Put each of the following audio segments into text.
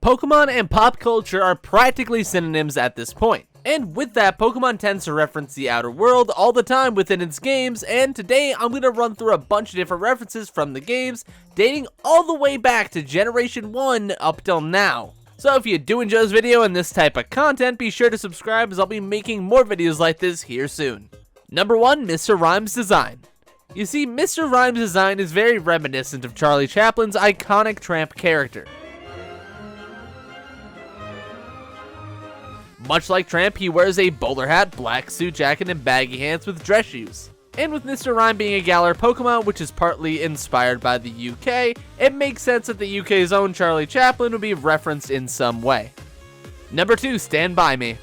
Pokemon and pop culture are practically synonyms at this point. And with that, Pokemon tends to reference the outer world all the time within its games, and today I'm going to run through a bunch of different references from the games, dating all the way back to Generation 1 up till now. So if you do enjoy this video and this type of content, be sure to subscribe as I'll be making more videos like this here soon. Number 1, Mr. Rhyme's design. You see, Mr. Rhyme's design is very reminiscent of Charlie Chaplin's iconic tramp character. Much like Tramp, he wears a bowler hat, black suit jacket, and baggy pants with dress shoes. And with Mr. Rhyme being a Galar Pokemon, which is partly inspired by the UK, it makes sense that the UK's own Charlie Chaplin would be referenced in some way. Number 2, Stand By Me.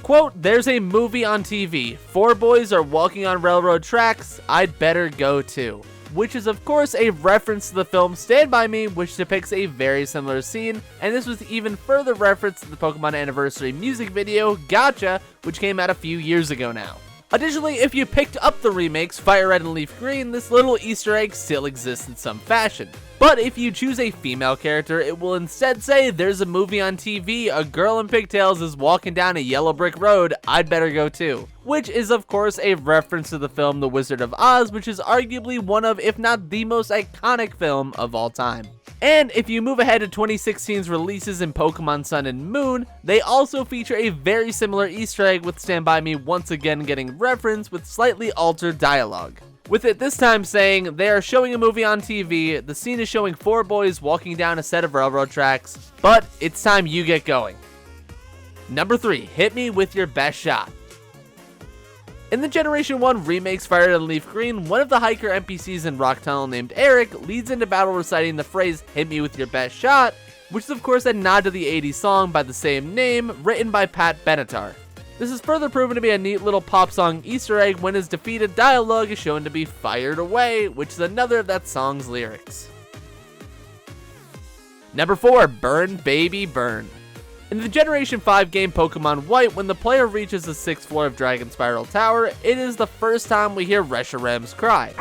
Quote, there's a movie on TV, 4 boys are walking on railroad tracks, I'd better go too. Which is of course a reference to the film Stand By Me, which depicts a very similar scene, and this was even further reference to the Pokemon Anniversary music video, Gotcha, which came out a few years ago now. Additionally, if you picked up the remakes Fire Red and Leaf Green, this little Easter egg still exists in some fashion. But if you choose a female character, it will instead say there's a movie on TV, a girl in pigtails is walking down a yellow brick road, I'd better go too. Which is of course a reference to the film The Wizard of Oz, which is arguably one of, if not the most iconic film of all time. And if you move ahead to 2016's releases in Pokemon Sun and Moon, they also feature a very similar Easter egg with Stand By Me once again getting referenced with slightly altered dialogue. With it this time saying, they are showing a movie on TV, the scene is showing 4 boys walking down a set of railroad tracks, but it's time you get going. Number 3, Hit Me With Your Best Shot. In the Generation 1 remakes Fire Red and Leaf Green, one of the hiker NPCs in Rock Tunnel named Eric leads into battle reciting the phrase, hit me with your best shot, which is of course a nod to the 80s song by the same name, written by Pat Benatar. This is further proven to be a neat little pop song Easter egg when his defeated dialogue is shown to be fired away, which is another of that song's lyrics. Number 4, Burn Baby Burn. In the Generation 5 game Pokemon White, when the player reaches the 6th floor of Dragon Spiral Tower, it is the first time we hear Reshiram's cry.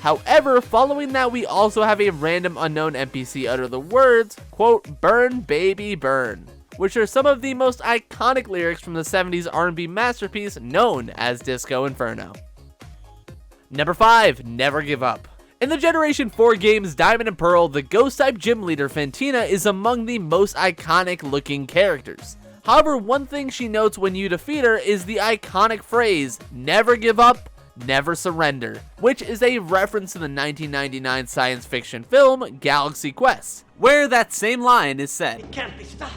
However, following that we also have a random unknown NPC utter the words, quote, burn baby burn, which are some of the most iconic lyrics from the 70s R&B masterpiece known as Disco Inferno. Number 5, Never Give Up. In the Generation 4 games Diamond and Pearl, the Ghost-type gym leader Fantina is among the most iconic looking characters. However, one thing she notes when you defeat her is the iconic phrase, never give up, never surrender, which is a reference to the 1999 science fiction film Galaxy Quest, where that same line is said. It can't be stopped.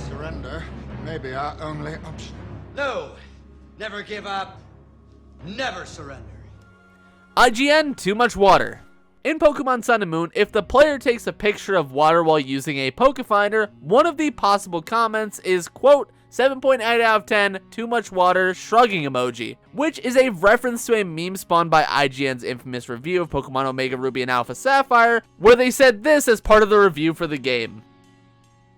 Surrender may be our only option. No, never give up, never surrender. IGN, too much water. In Pokemon Sun and Moon, if the player takes a picture of water while using a Pokefinder, one of the possible comments is, quote, 7.8 out of 10, too much water, shrugging emoji, which is a reference to a meme spawned by IGN's infamous review of Pokemon Omega Ruby and Alpha Sapphire, where they said this as part of the review for the game.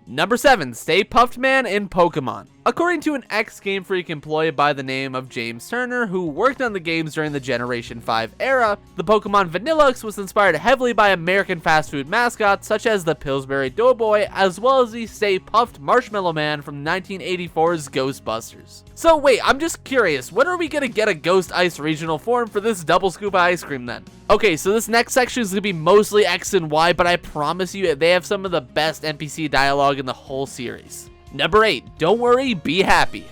Number 7, Stay Puft Man in Pokemon. According to an ex-Game Freak employee by the name of James Turner, who worked on the games during the Generation 5 era, the Pokemon Vanillux was inspired heavily by American fast food mascots such as the Pillsbury Doughboy, as well as the Stay Puft Marshmallow Man from 1984's Ghostbusters. So wait, I'm just curious, when are we gonna get a Ghost Ice regional form for this double scoop of ice cream then? Okay, so this next section is gonna be mostly X and Y, but I promise you they have some of the best NPC dialogue in the whole series. Number 8, Don't Worry, Be Happy.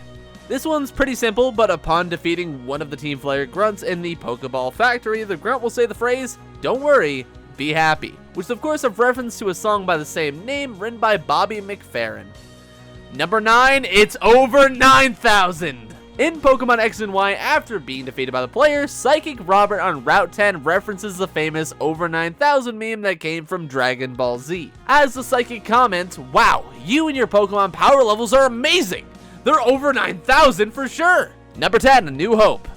This one's pretty simple, but upon defeating one of the Team Flare grunts in the Pokeball Factory, the grunt will say the phrase, don't worry, be happy, which is of course a reference to a song by the same name written by Bobby McFerrin. Number 9, it's over 9,000. In Pokemon X and Y, after being defeated by the player, Psychic Robert on Route 10 references the famous over 9,000 meme that came from Dragon Ball Z. As the Psychic comments, wow, you and your Pokemon power levels are amazing! They're over 9,000 for sure! Number 10, A New Hope.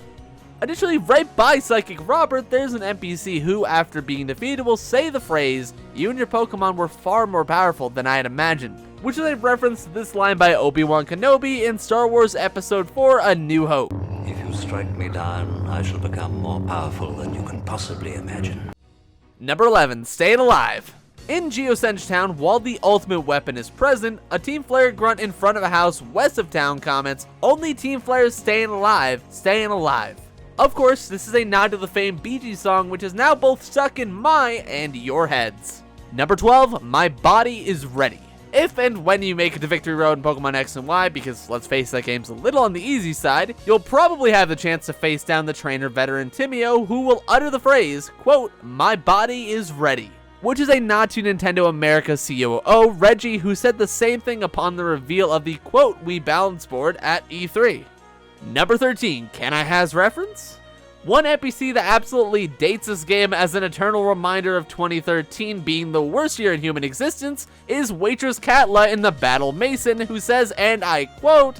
Additionally, right by Psychic Robert, there's an NPC who, after being defeated, will say the phrase, you and your Pokemon were far more powerful than I had imagined, which is a reference to this line by Obi-Wan Kenobi in Star Wars Episode 4, A New Hope. If you strike me down, I shall become more powerful than you can possibly imagine. Number 11, Staying Alive. In Geosenge Town, while the ultimate weapon is present, a Team Flare grunt in front of a house west of town comments, "Only Team Flare's staying alive, staying alive." Of course, this is a nod to the famed Bee Gees song, which is now both stuck in my and your heads. Number 12, My Body is Ready. If and when you make it to Victory Road in Pokemon X and Y, because let's face that game's a little on the easy side, you'll probably have the chance to face down the trainer veteran Timio, who will utter the phrase, quote, "My body is ready," which is a nod to Nintendo America COO Reggie, who said the same thing upon the reveal of the quote Wii Balance board at E3. Number 13, Can I Has reference? One NPC that absolutely dates this game as an eternal reminder of 2013 being the worst year in human existence is Waitress Katla in the Battle Mason, who says, and I quote,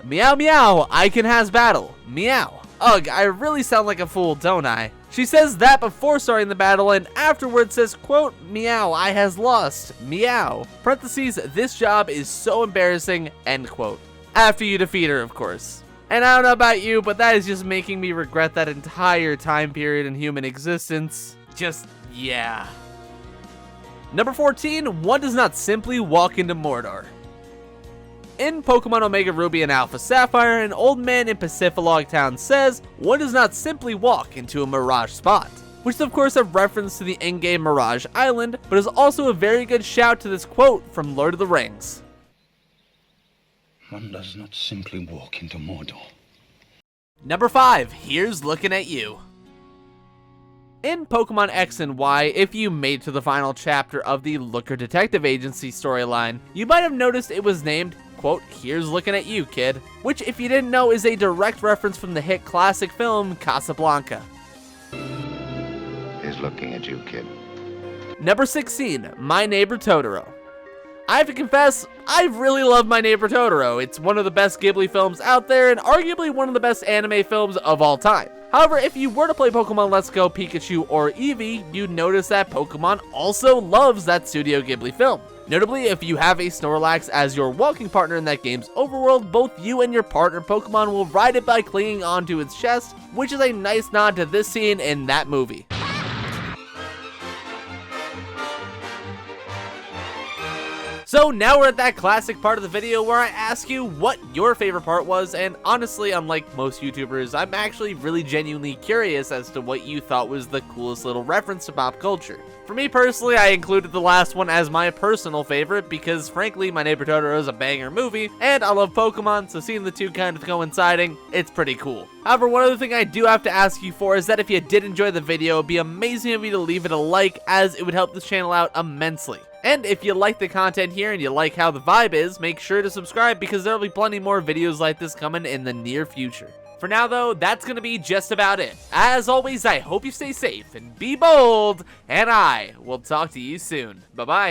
"Meow meow, I can has battle, meow." Ugh, I really sound like a fool, don't I? She says that before starting the battle and afterwards says, quote, "Meow, I has lost, meow." Parentheses, "This job is so embarrassing," end quote. After you defeat her, of course. And I don't know about you, but that is just making me regret that entire time period in human existence. Just, yeah. Number 14, one does not simply walk into Mordor. In Pokemon Omega Ruby and Alpha Sapphire, an old man in Pacifilog Town says, one does not simply walk into a Mirage spot. Which is of course a reference to the in-game Mirage Island, but is also a very good shout to this quote from Lord of the Rings. One does not simply walk into Mordor. Number 5, Here's Looking at You. In Pokemon X and Y, if you made it to the final chapter of the Looker Detective Agency storyline, you might have noticed it was named, quote, "Here's Looking at You, Kid," which if you didn't know is a direct reference from the hit classic film Casablanca. He's looking at you, kid. Number 16, My Neighbor Totoro. I have to confess, I really love My Neighbor Totoro. It's one of the best Ghibli films out there and arguably one of the best anime films of all time. However, if you were to play Pokemon Let's Go Pikachu or Eevee, you'd notice that Pokemon also loves that Studio Ghibli film. Notably, if you have a Snorlax as your walking partner in that game's overworld, both you and your partner Pokemon will ride it by clinging onto its chest, which is a nice nod to this scene in that movie. So now we're at that classic part of the video where I ask you what your favorite part was, and honestly, unlike most YouTubers, I'm actually really genuinely curious as to what you thought was the coolest little reference to pop culture. For me personally, I included the last one as my personal favorite because frankly, My Neighbor Totoro is a banger movie, and I love Pokemon, so seeing the two kind of coinciding, it's pretty cool. However, one other thing I do have to ask you for is that if you did enjoy the video, it'd be amazing of you to leave it a like, as it would help this channel out immensely. And if you like the content here and you like how the vibe is, make sure to subscribe because there'll be plenty more videos like this coming in the near future. For now though, that's gonna be just about it. As always, I hope you stay safe and be bold, and I will talk to you soon. Bye-bye.